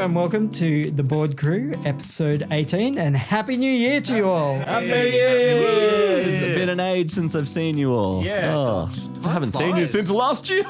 and welcome to The Board Crew, episode 18, and Happy New Year to you all. Happy New Year! It's been an age since I've seen you all. Yeah. Oh, I haven't seen you since last year.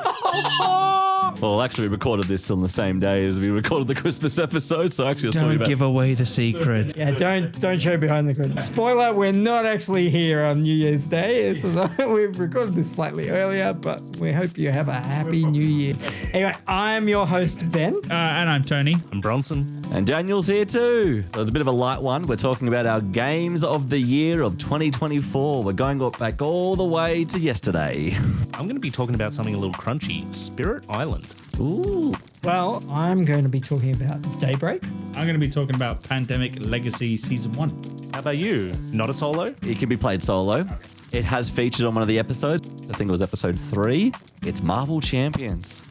Well, actually, we recorded this on the same day as we recorded the Christmas episode, so actually, Don't give away the secret. Yeah, don't show behind the curtain. Spoiler, we're not actually here on New Year's Day. We've recorded this slightly earlier, but we hope you have a happy New Year. Anyway, I'm your host, Ben. And I'm Tony. I'm Bronson. And Daniel's here too. So it's a bit of a light one. We're talking about our games of the year of 2024. We're going back all the way to yesterday. I'm going to be talking about something a little crunchy. Spirit Island. Ooh. Well, I'm going to be talking about Daybreak. I'm going to be talking about Pandemic Legacy Season 1. How about you? Not a solo? It can be played solo. It has featured on one of the episodes. I think it was episode 3. It's Marvel Champions.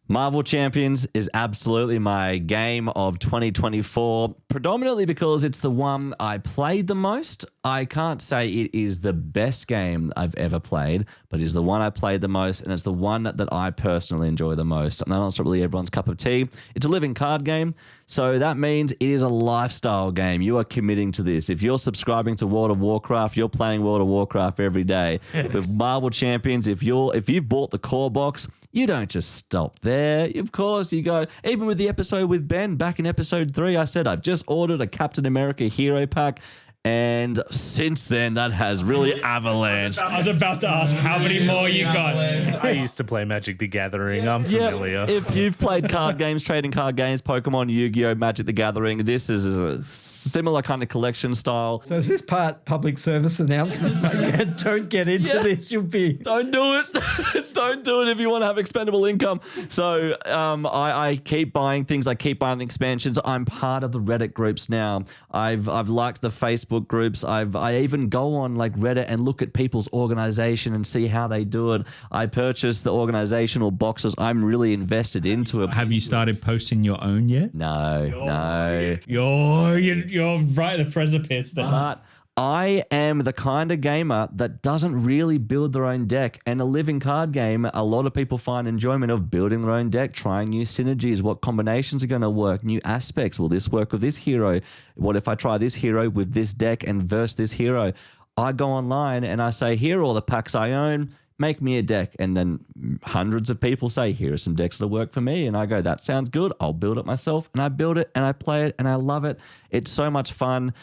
Marvel Champions is absolutely my game of 2024, predominantly because it's the one I played the most. I can't say it is the best game I've ever played, but it is the one I played the most, and it's the one that I personally enjoy the most. And that's not really everyone's cup of tea. It's a living card game, so that means it is a lifestyle game. You are committing to this. If you're subscribing to World of Warcraft, you're playing World of Warcraft every day. With Marvel Champions, if you've bought the core box, you don't just stop there. Of course, you go. Even with the episode with Ben, back in episode 3, I said I've just ordered a Captain America hero pack. And since then, that has really avalanched. I was about to ask how many more you got. I used to play Magic the Gathering. I'm familiar. Yeah, if you've played card games, trading card games, Pokemon, Yu-Gi-Oh, Magic the Gathering, this is a similar kind of collection style. So is this part public service announcement? Like, don't get into this. You'll be... Don't do it. Don't do it if you want to have expendable income. So I keep buying things. I keep buying expansions. I'm part of the Reddit groups now. I've liked the Facebook groups. I even go on like Reddit and look at people's organization and see how they do it. I purchase the organizational boxes. I'm really invested into it. Have you started posting your own yet? No. You're right at the precipice there. But I am the kind of gamer that doesn't really build their own deck. And a living card game, a lot of people find enjoyment of building their own deck, trying new synergies, what combinations are going to work, new aspects. Will this work with this hero? What if I try this hero with this deck and verse this hero? I go online and I say, here are all the packs I own. Make me a deck. And then hundreds of people say, here are some decks that work for me. And I go, that sounds good. I'll build it myself. And I build it and I play it and I love it. It's so much fun.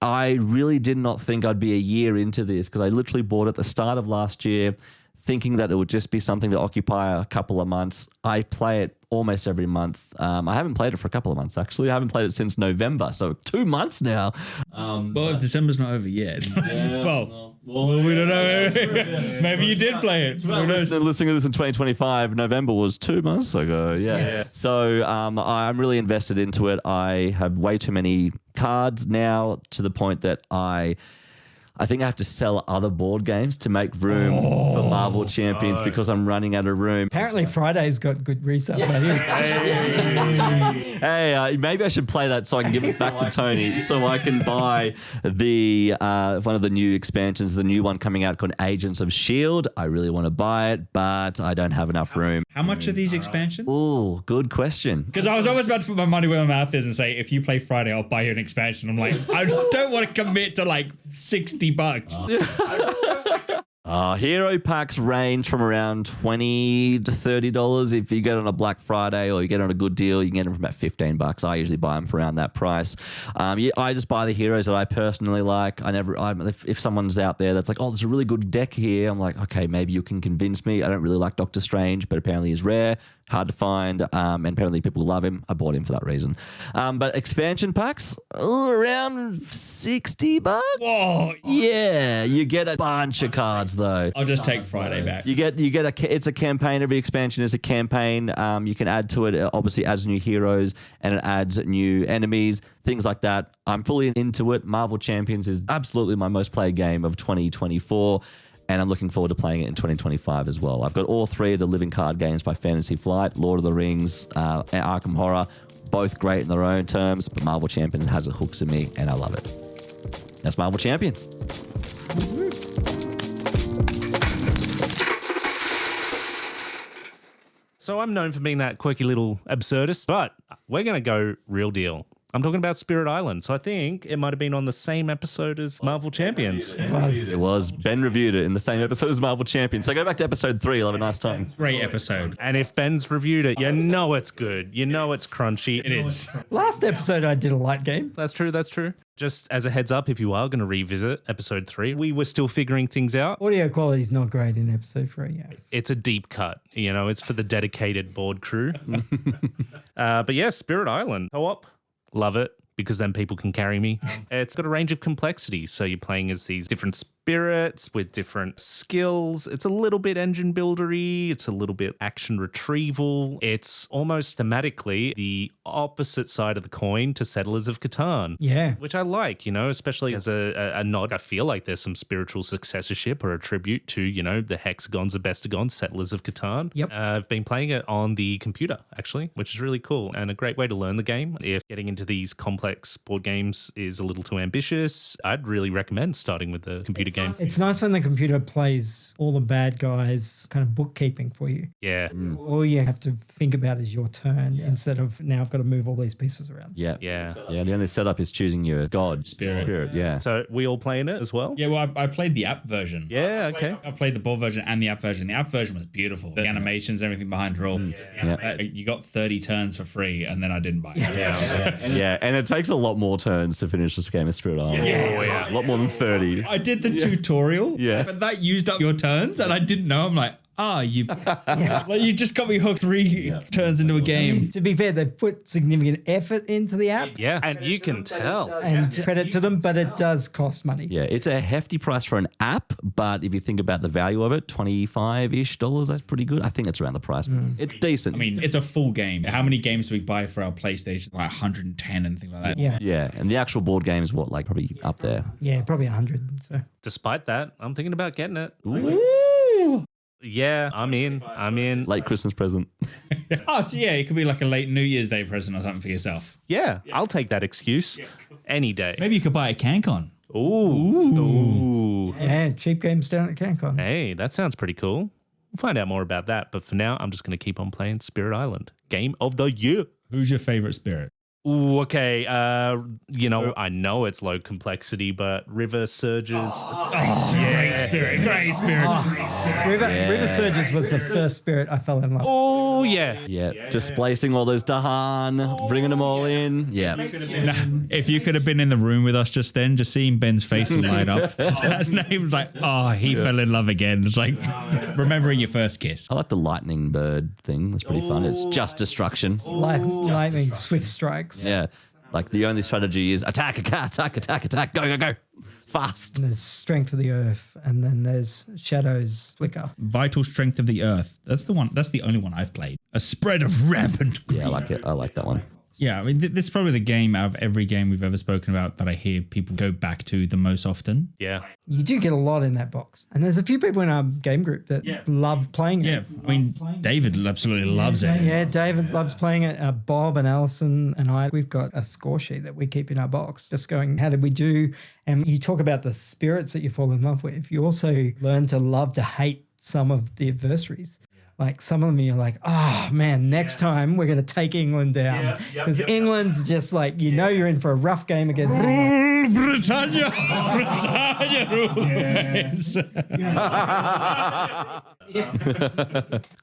I really did not think I'd be a year into this because I literally bought it at the start of last year thinking that it would just be something to occupy a couple of months. I play it almost every month. I haven't played it for a couple of months, actually. I haven't played it since November, so 2 months now. Well, December's not over yet. Well, we don't know. Maybe you did play it. Listening to this in 2025, November was 2 months ago. Yeah. So I'm really invested into it. I have way too many cards now to the point that I think I have to sell other board games to make room for Marvel Champions because I'm running out of room. Apparently Friday's got good resale value. Hey, maybe I should play that so I can give it back to Tony so I can buy the one of the new expansions, the new one coming out called Agents of S.H.I.E.L.D. I really want to buy it, but I don't have enough room. How much are these expansions? Ooh, good question. Because I was almost about to put my money where my mouth is and say, if you play Friday, I'll buy you an expansion. I'm like, I don't want to commit to like $60. Hero packs range from around $20 to $30. If you get on a Black Friday or you get on a good deal, you can get them for about $15. I usually buy them for around that price. I just buy the heroes that I personally like. If someone's out there that's like, oh, there's a really good deck here, I'm like, okay, maybe you can convince me. I don't really like Doctor Strange, but apparently he's rare. Hard to find, and apparently people love him. I bought him for that reason. But expansion packs, around $60. Whoa! Yeah, you get a bunch of cards though. I'll just take Friday back. It's a campaign. Every expansion is a campaign. You can add to it. It obviously adds new heroes and it adds new enemies, things like that. I'm fully into it. Marvel Champions is absolutely my most played game of 2024. And I'm looking forward to playing it in 2025 as well. I've got all 3 of the living card games by Fantasy Flight, Lord of the Rings, and Arkham Horror, both great in their own terms, but Marvel Champions has its hooks in me, and I love it. That's Marvel Champions. So I'm known for being that quirky little absurdist, but we're going to go real deal. I'm talking about Spirit Island. So I think it might have been on the same episode as Marvel Champions. It was. Ben reviewed it in the same episode as Marvel Champions. So go back to episode 3. You'll have a nice time. Great episode. And if Ben's reviewed it, you know it's good. You know it's crunchy. It is. Last episode, I did a light game. That's true. That's true. Just as a heads up, if you are going to revisit episode 3, we were still figuring things out. Audio quality is not great in episode 3. Yeah. It's a deep cut. You know, it's for the dedicated board crew. But yeah, Spirit Island. Co-op. Love it. Because then people can carry me. It's got a range of complexities. So you're playing as these different spirits with different skills. It's a little bit engine buildery. It's a little bit action retrieval. It's almost thematically the opposite side of the coin to Settlers of Catan. Yeah. Which I like, you know, especially as a nod. I feel like there's some spiritual successorship or a tribute to, you know, the Hexagons of Bestagons, Settlers of Catan. Yep. I've been playing it on the computer, actually, which is really cool and a great way to learn the game. If getting into these complex board games is a little too ambitious, I'd really recommend starting with the computer game. It's nice when the computer plays all the bad guys kind of bookkeeping for you. Yeah. All you have to think about is your turn instead of now I've got to move all these pieces around. Yeah. Yeah. Yeah, the only setup is choosing your god. Spirit, yeah. So we all playing it as well? Yeah, well, I played the app version. Yeah, okay. I played the board version and the app version. The app version was beautiful. The animations, everything behind her all. You got 30 turns for free, and then I didn't buy it. Yeah, and it takes a lot more turns to finish this game of Spirit Island. A lot more than 30. I did the tutorial, Yeah. but that used up your turns, and I didn't know. I'm like, you like you just got me hooked 3 turns into a game. To be fair, they've put significant effort into the app. Yeah, and you can tell. And credit to them, but it does cost money. Yeah, it's a hefty price for an app, but if you think about the value of it, $25-ish, that's pretty good. I think that's around the price. It's decent. I mean, it's a full game. How many games do we buy for our PlayStation? Like 110 and things like that. Yeah. Yeah, and the actual board game is what, like probably up there. Yeah, probably 100. So Despite that, I'm thinking about getting it. Ooh. Yeah, I'm in. Late Christmas present. Oh, so yeah, it could be like a late New Year's Day present or something for yourself. Yeah, I'll take that excuse any day. Maybe you could buy a CanCon. Ooh. yeah, cheap games down at CanCon. Hey, that sounds pretty cool. We'll find out more about that. But for now, I'm just going to keep on playing Spirit Island. Game of the year. Who's your favorite spirit? Ooh, okay. You know, I know it's low complexity, but River Surges. Great spirit. River Surges was the first spirit I fell in love with. Oh, yeah. Yeah, displacing all those Dahan, bringing them all in. Yeah. If you could have been in the room with us just then, just seeing Ben's face light up to that name, like, he fell in love again. It's like remembering your first kiss. I like the lightning bird thing. That's pretty fun. It's just destruction. Lightning, swift strikes. Yeah. Like the only strategy is attack, go. Fast. And there's strength of the earth, and then there's shadows flicker. Vital strength of the earth. That's the one. That's the only one I've played. A spread of rampant green. Yeah, I like it. I like that one. Yeah, I mean, this is probably the game out of every game we've ever spoken about that I hear people go back to the most often. Yeah. You do get a lot in that box. And there's a few people in our game group that love playing Yeah, it. I mean, David absolutely loves it. Yeah, David loves playing it. Bob and Alison and I, we've got a score sheet that we keep in our box, just going, how did we do? And you talk about the spirits that you fall in love with. You also learn to love to hate some of the adversaries. Like some of them you're like, man, next time we're going to take England down. Because England's just like, you're in for a rough game against England. Britannia rules.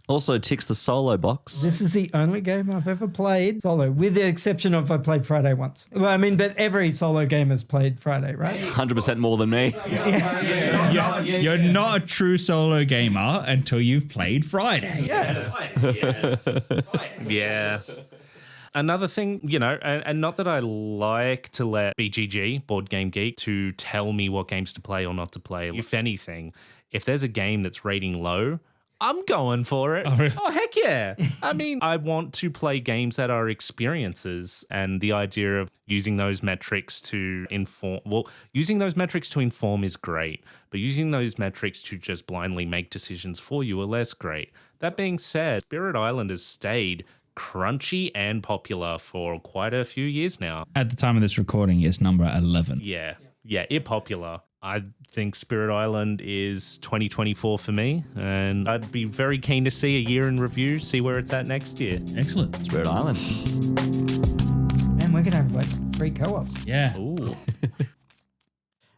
Also ticks the solo box. This is the only game I've ever played solo, with the exception of I played Friday once. Well, I mean, but every solo game has played Friday, right? 100% more than me. You're not a true solo gamer until you've played Friday. Yeah. Another thing, and not that I like to let BGG, Board Game Geek, to tell me what games to play or not to play. If anything, if there's a game that's rating low, I'm going for it. Oh, heck yeah. I mean, I want to play games that are experiences, and the idea of using those metrics to inform, using those metrics to inform is great, but using those metrics to just blindly make decisions for you are less great. That being said, Spirit Island has stayed crunchy and popular for quite a few years now. At the time of this recording, it's number 11. Yeah, it popular. I think Spirit Island is 2024 for me, and I'd be very keen to see a year in review, see where it's at next year. Excellent. Spirit Island. And we're going to have like 3 co-ops. Yeah. Ooh.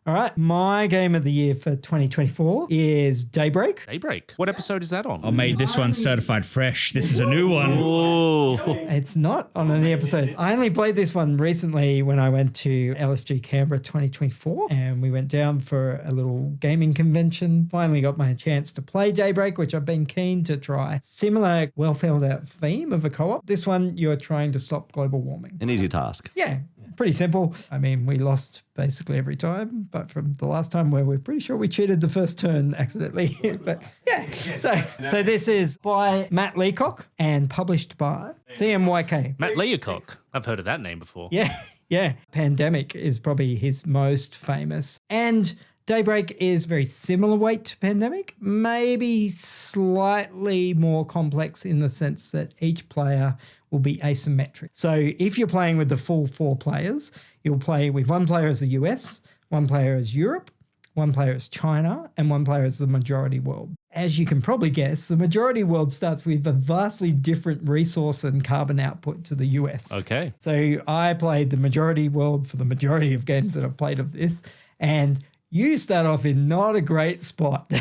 All right. My game of the year for 2024 is Daybreak. Daybreak. What episode is that on? I made this one certified fresh. This is a new one. Oh, It's not on any episode. I only played this one recently when I went to LFG Canberra 2024 and we went down for a little gaming convention. Finally got my chance to play Daybreak, which I've been keen to try. Similar, well-filled out theme of a co-op. This one, you're trying to stop global warming. an easy task. Yeah, pretty simple. I mean, we lost basically every time, but from the last time where we're pretty sure we cheated the first turn accidentally. But yeah, so this is by Matt Leacock and published by CMYK. Matt Leacock. I've heard of that name before. Yeah. Pandemic is probably his most famous. And Daybreak is very similar weight to Pandemic, maybe slightly more complex in the sense that each player will be asymmetric. So if you're playing with the full 4 players, you'll play with one player as the US, one player as Europe, one player as China, and one player as the majority world. As you can probably guess, the majority world starts with a vastly different resource and carbon output to the US. Okay. So I played the majority world for the majority of games that I've played of this, and you start off in not a great spot.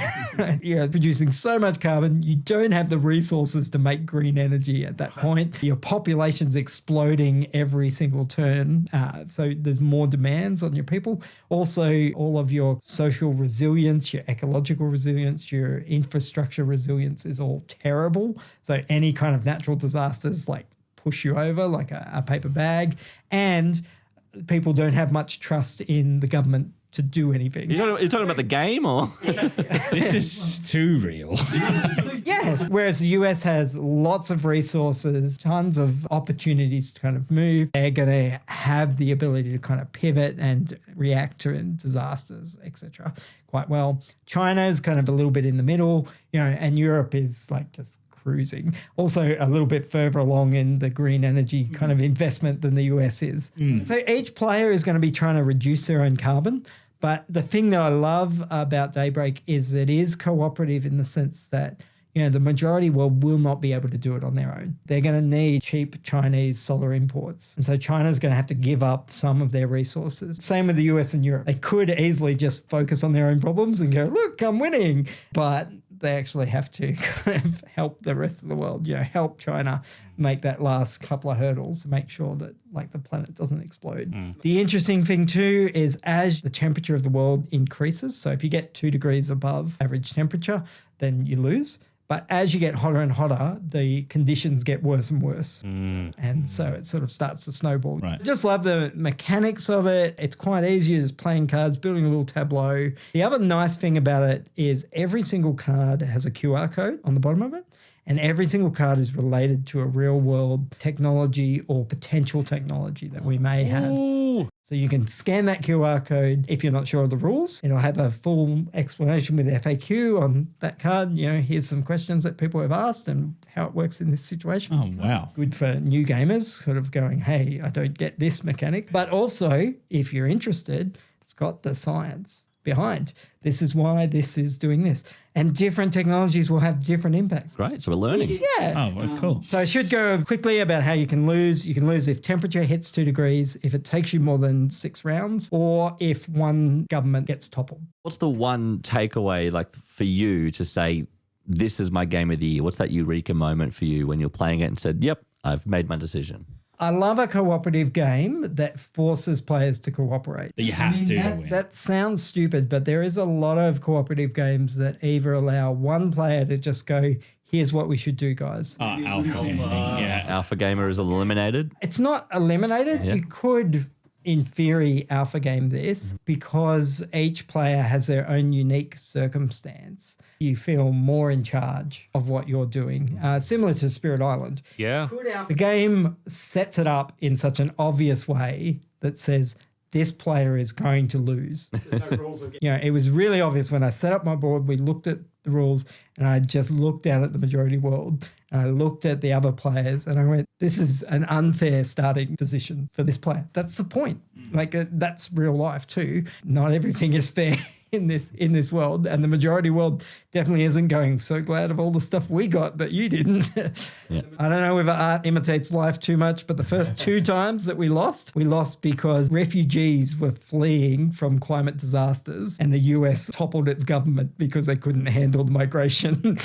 You're producing so much carbon, you don't have the resources to make green energy at that point. Your population's exploding every single turn, so there's more demands on your people. Also, all of your social resilience, your ecological resilience, your infrastructure resilience is all terrible. So any kind of natural disasters like push you over like a paper bag, and people don't have much trust in the government to do anything. You're talking about the game, or? This is too real. Yeah. Whereas the US has lots of resources, tons of opportunities to kind of move. They're going to have the ability to kind of pivot and react to disasters, etc. quite well. China is kind of a little bit in the middle, and Europe is like just cruising. Also a little bit further along in the green energy kind of investment than the US is. So each player is going to be trying to reduce their own carbon. But the thing that I love about Daybreak is it is cooperative in the sense that, the majority world will not be able to do it on their own. They're going to need cheap Chinese solar imports. And so China's going to have to give up some of their resources. Same with the US and Europe. They could easily just focus on their own problems and go, look, I'm winning. But they actually have to kind of help the rest of the world, help China make that last couple of hurdles to make sure that like the planet doesn't explode. The interesting thing too is as the temperature of the world increases, so if you get 2 degrees above average temperature, then you lose. But as you get hotter and hotter, the conditions get worse and worse. And so it sort of starts to snowball. Right. I just love the mechanics of it. It's quite easy. You're just playing cards, building a little tableau. The other nice thing about it is every single card has a QR code on the bottom of it. And every single card is related to a real world technology or potential technology that we may have. Ooh. So you can scan that QR code if you're not sure of the rules. It'll have a full explanation with FAQ on that card. Here's some questions that people have asked and how it works in this situation. Oh, wow. Good for new gamers sort of going, hey, I don't get this mechanic. But also, if you're interested, it's got the science behind. This is why this is doing this. And different technologies will have different impacts. Great, so we're learning. Yeah. Oh, well, cool. So I should go quickly about how you can lose. You can lose if temperature hits 2 degrees, if it takes you more than 6 rounds, or if one government gets toppled. What's the one takeaway like for you to say, this is my game of the year? What's that eureka moment for you when you're playing it and said, yep, I've made my decision? I love a cooperative game that forces players to cooperate. That you have to win. That sounds stupid, but there is a lot of cooperative games that either allow one player to just go, here's what we should do, guys. Alpha gaming. Yeah. Alpha gamer is eliminated. It's not eliminated. Yeah. You could, in theory, alpha game this because each player has their own unique circumstance. You feel more in charge of what you're doing, similar to Spirit Island. Yeah. The game sets it up in such an obvious way that says this player is going to lose. It was really obvious when I set up my board, we looked at the rules and I just looked down at the majority world And I looked at the other players and I went, this is an unfair starting position for this player. That's the point. Like that's real life too. Not everything is fair in this world, and the majority world definitely isn't going, so glad of all the stuff we got that you didn't. Yeah. I don't know whether art imitates life too much, but the first 2 times that we lost because refugees were fleeing from climate disasters and the US toppled its government because they couldn't handle the migration.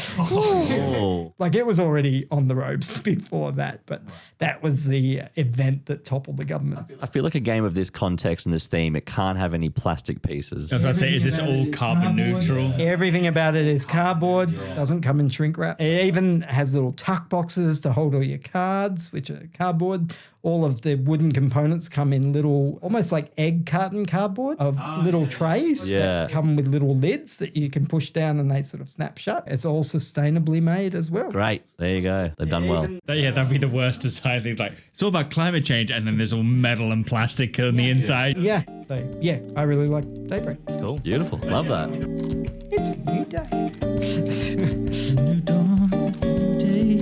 Like it was already on the ropes before that, but that was the event that toppled the government. I feel like a game of this context and this theme, it can't have any plastic pieces. I was about to say, is this all carbon neutral? Everything about it is cardboard, doesn't come in shrink wrap. It even has little tuck boxes to hold all your cards, which are cardboard. All of the wooden components come in little, almost like egg carton cardboard of little trays that come with little lids that you can push down and they sort of snap shut. It's all sustainably made as well. Great. There you go. They've done well. That'd be the worst design thing. Like, it's all about climate change, and then there's all metal and plastic on the inside. Yeah. So, yeah, I really like Daybreak. Cool. Beautiful. Love that. It's a new day. New dawn, it's a new day.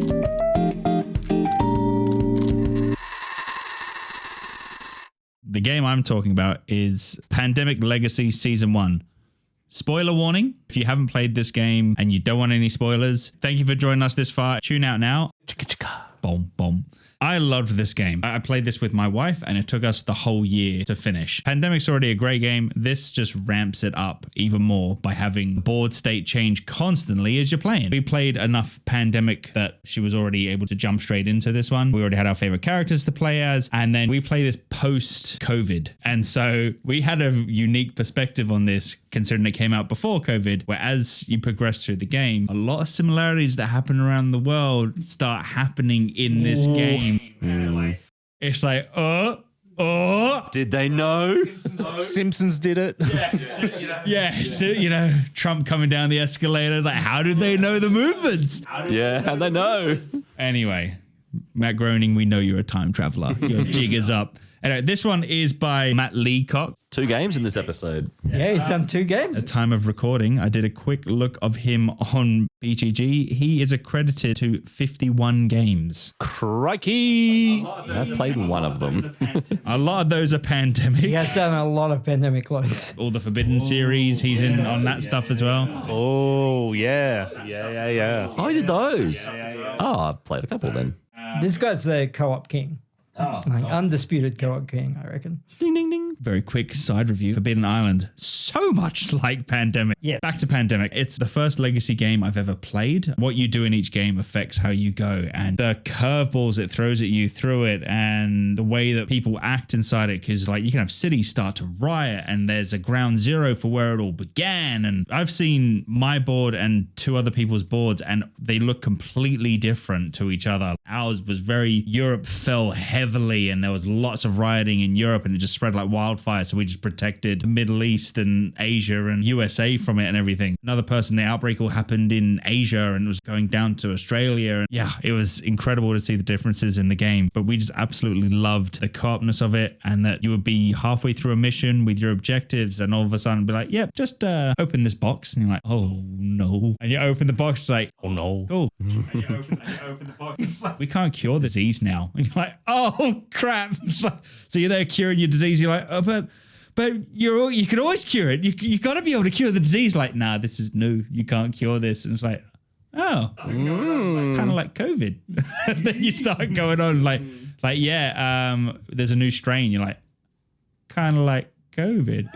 The game I'm talking about is Pandemic Legacy Season 1. Spoiler warning, if you haven't played this game and you don't want any spoilers, thank you for joining us this far. Tune out now. Boom, boom. I loved this game. I played this with my wife and it took us the whole year to finish. Pandemic's already a great game. This just ramps it up even more by having board state change constantly as you're playing. We played enough Pandemic that she was already able to jump straight into this one. We already had our favorite characters to play as, and then we play this post-COVID. And so we had a unique perspective on this considering it came out before COVID, where as you progress through the game, a lot of similarities that happen around the world start happening in this game. It's like, did they know? Simpsons did it. Yes, Trump coming down the escalator. Like, how did they know the movements? Yeah, how'd they know? Anyway, Matt Groening, we know you're a time traveler. Your jig is up. Anyway, this one is by Matt Leacock. 2 games in this episode. Yeah, he's done 2 games. At the time of recording, I did a quick look of him on BGG. He is accredited to 51 games. Crikey! I've played one of them. A lot of those are Pandemic. He has done a lot of Pandemic loads. All the Forbidden series, he's in on that stuff as well. Oh, yeah. Yeah. Oh, I did those. Oh, I've played a couple then. This guy's the co-op king. Undisputed co-op king, I reckon. Ding, ding, ding. Very quick side review. Forbidden Island, so much like Pandemic. Yeah. Back to Pandemic. It's the first Legacy game I've ever played. What you do in each game affects how you go, and the curveballs it throws at you through it, and the way that people act inside it, because like you can have cities start to riot, and there's a ground zero for where it all began. And I've seen my board and 2 other people's boards, and they look completely different to each other. Ours was very Europe fell heavily, and there was lots of rioting in Europe, and it just spread like wildfire. So we just protected the Middle East and Asia and USA from it and everything. Another person, the outbreak all happened in Asia and was going down to Australia. And yeah, it was incredible to see the differences in the game. But we just absolutely loved the co-opness of it, and that you would be halfway through a mission with your objectives and all of a sudden be like, yep, just open this box. And you're like, oh no. And you open the box, it's like, Oh, no. oh. And you open the box. We can't cure the disease now. And you're like, oh crap. So you're there curing your disease. You're like, oh, but you can always cure it. You got to be able to cure the disease. Like, nah, this is new. You can't cure this. And it's like, oh, kind of like COVID. Then you start going on like there's a new strain. You're like, kind of like COVID.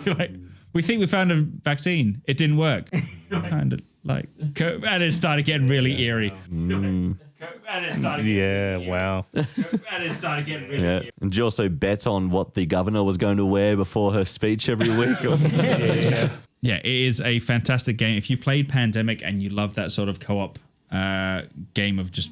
You're like, we think we found a vaccine. It didn't work. Kind of like COVID. And it started getting really eerie. Yeah, wow. And it started getting really eerie. And did you also bet on what the governor was going to wear before her speech every week? Yeah, it is a fantastic game. If you played Pandemic and you love that sort of co-op game of just,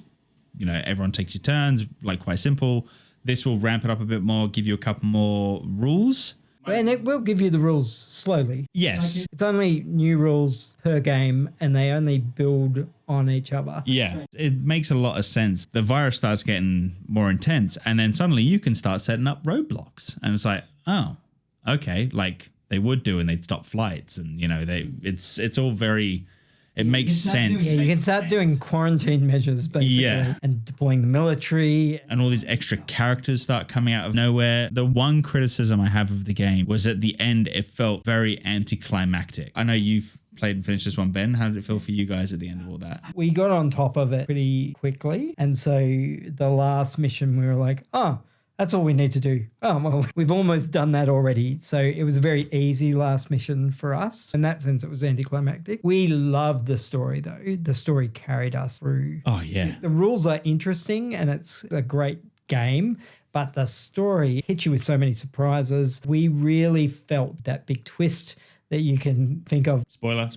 everyone takes your turns, like quite simple, this will ramp it up a bit more, give you a couple more rules. And it will give you the rules slowly. Yes. It's only new rules per game, and they only build on each other. Yeah, it makes a lot of sense. The virus starts getting more intense, and then suddenly you can start setting up roadblocks. And it's like, oh, okay, like they would do, and they'd stop flights. And, it's all very It makes sense. Yeah, you can start doing quarantine measures basically and deploying the military. And all these extra characters start coming out of nowhere. The one criticism I have of the game was at the end, it felt very anticlimactic. I know you've played and finished this one, Ben. How did it feel for you guys at the end of all that? We got on top of it pretty quickly. And so the last mission, we were like, oh, that's all we need to do. Oh, well, we've almost done that already. So it was a very easy last mission for us. In that sense, it was anticlimactic. We loved the story, though. The story carried us through. Oh, yeah. The rules are interesting and it's a great game, but the story hits you with so many surprises. We really felt that big twist that you can think of. Spoiler.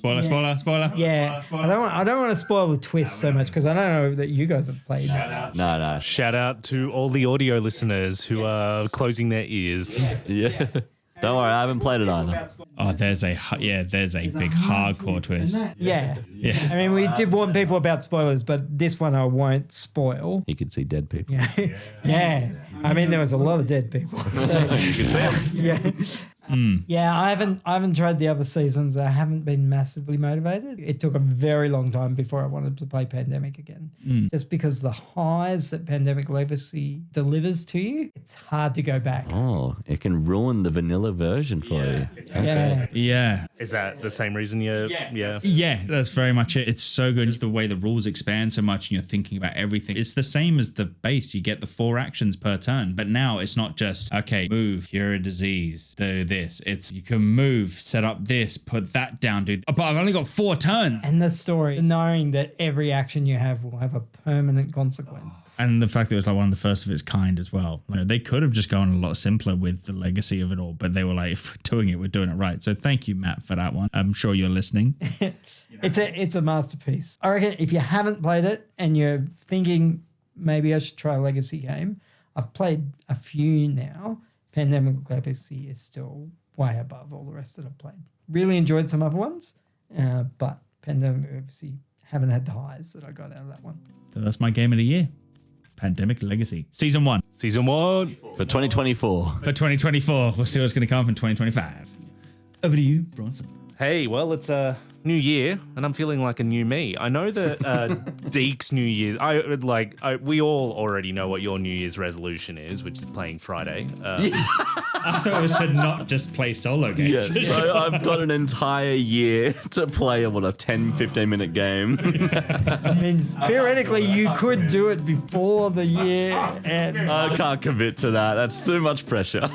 Yeah. I don't want to spoil the twist so much because I don't know that you guys have played. No. Shout out to all the audio listeners who are closing their ears. Yeah. Don't worry, I haven't played it either. Oh, there's a big hardcore twist. Yeah. I mean, we did warn people about spoilers, but this one I won't spoil. You could see dead people. Yeah. I mean, there was a lot of dead people. So, You can see them. yeah. Yeah, I haven't tried the other seasons. I haven't been massively motivated. It took a very long time before I wanted to play Pandemic again. Just because the highs that Pandemic Legacy delivers to you, it's hard to go back. Oh, it can ruin the vanilla version for you. Yeah. Yeah. Is that the same reason you? Yeah. Yeah, that's very much it. It's so good. It's the way the rules expand so much and you're thinking about everything. It's the same as the base. You get the 4 actions per turn, but now it's not just, okay, move, cure a disease, do this. It's you can move, set up this, put that down, dude. But I've only got 4 turns. And the story, knowing that every action you have will have a permanent consequence. And the fact that it was like one of the first of its kind as well. You know, they could have just gone a lot simpler with the legacy of it all, but they were like, if we're doing it, we're doing it right. So thank you, Matt, for that one. I'm sure you're listening. It's a masterpiece. I reckon if you haven't played it and you're thinking maybe I should try a legacy game, I've played a few now. Pandemic Legacy is still way above all the rest that I've played. Really enjoyed some other ones, but Pandemic Legacy haven't had the highs that I got out of that one. So that's my game of the year. Pandemic Legacy. Season 1. Season 1. For 2024. For 2024. We'll see what's going to come from 2025. Over to you, Bronson. Hey, well, it's a new year, and I'm feeling like a new me. I know that Deke's New Year's. We all already know what your New Year's resolution is, which is playing Friday. I thought we said not just play solo games. Yes, so I've got an entire year to play a 10-15 minute game. I mean, theoretically, you could do it before the year ends. I can't commit to that. That's too much pressure.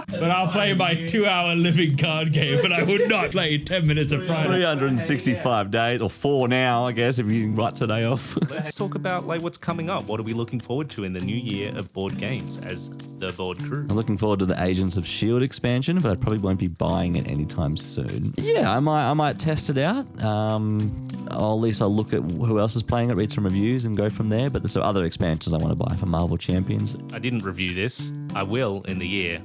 But I'll play my 2-hour living card game, but I would not play 10 minutes of Friday. 365 days, or 4 now, I guess, if you write today off. Let's talk about what's coming up. What are we looking forward to in the new year of board games as the board crew? I'm looking forward to the Agents of S.H.I.E.L.D. expansion, but I probably won't be buying it anytime soon. Yeah, I might test it out. At least I'll look at who else is playing it, read some reviews, and go from there. But there's some other expansions I want to buy for Marvel Champions. I didn't review this. I will in the year.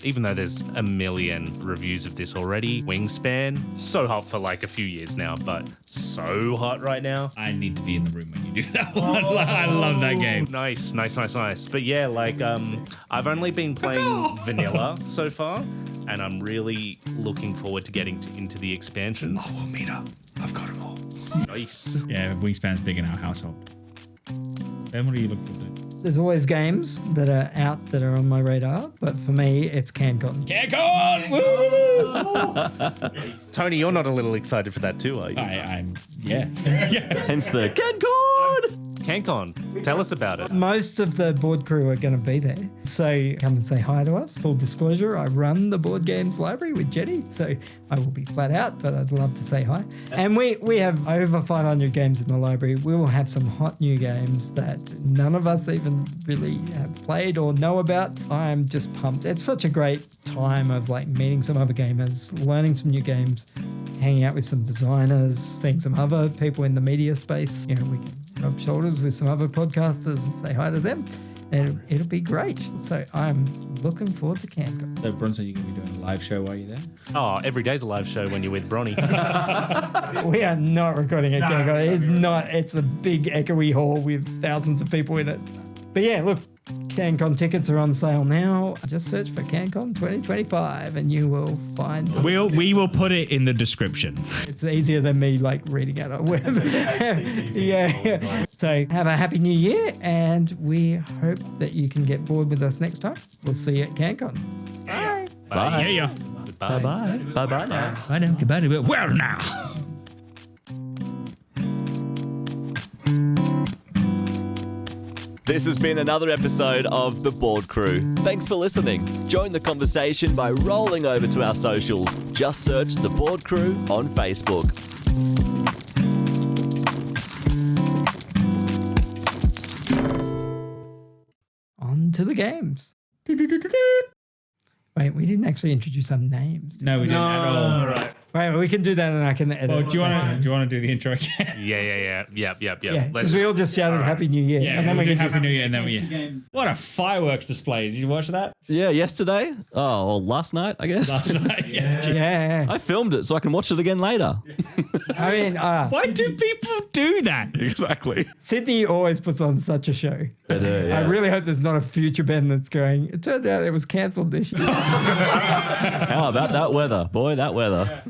Even though there's a million reviews of this already. Wingspan, so hot for a few years now, but so hot right now. I need to be in the room when you do that one. I love that game. Nice. But yeah, I've only been playing vanilla so far, and I'm really looking forward to getting into the expansions. We'll meet up. I've got them all. Nice. Yeah, Wingspan's big in our household. Ben, what are you looking forward to? There's always games that are out that are on my radar, but for me, it's CanCon. CanCon! Woo! Tony, you're not a little excited for that too, are you? I'm yeah. Hence the CanCon! CanCon, tell us about it. Most of the board crew are going to be there, so come and say hi to us. Full disclosure, I run the board games library with Jenny, so I will be flat out, but I'd love to say hi. And we have over 500 games in the library. We will have some hot new games that none of us even really have played or know about. I'm just pumped. It's such a great time of meeting some other gamers, learning some new games, hanging out with some designers, seeing some other people in the media space. We can rub shoulders with some other podcasters and say hi to them. And it'll be great. So I'm looking forward to CanCon. So Bronson, you're going to be doing a live show while you're there? Oh, every day's a live show when you're with Bronny. We are not recording at CanCon. It's not. It's a big echoey hall with thousands of people in it. But yeah, look, CanCon tickets are on sale now. Just search for CanCon 2025 and you will find them. We will put it in the description. It's easier than me like reading out a web. yeah. So have a happy new year, and we hope that you can get board with us next time. We'll see you at CanCon. Bye. Bye. Yeah. Goodbye. Bye-bye. Bye-bye now. I know. Goodbye. Well, now. This has been another episode of The Board Crew. Thanks for listening. Join the conversation by rolling over to our socials. Just search The Board Crew on Facebook. On to the games. Wait, we didn't actually introduce some names. No, we didn't at all. Right. Right, we can do that and I can edit. Well, do you want to do the intro again? Yeah. Yeah, Let's because we all just shouted Happy New Year. Yeah, and then we we did can Happy New Year, and then we. What a fireworks display! Did you watch that Yeah, yesterday. Oh, well, last night, I guess. last night? Yeah. I filmed it so I can watch it again later. I mean, Why do people do that? Exactly. Sydney always puts on such a show. Yeah. I really hope there's not a future Ben that's going, it turned out it was cancelled this year. How about that weather? Boy, that weather.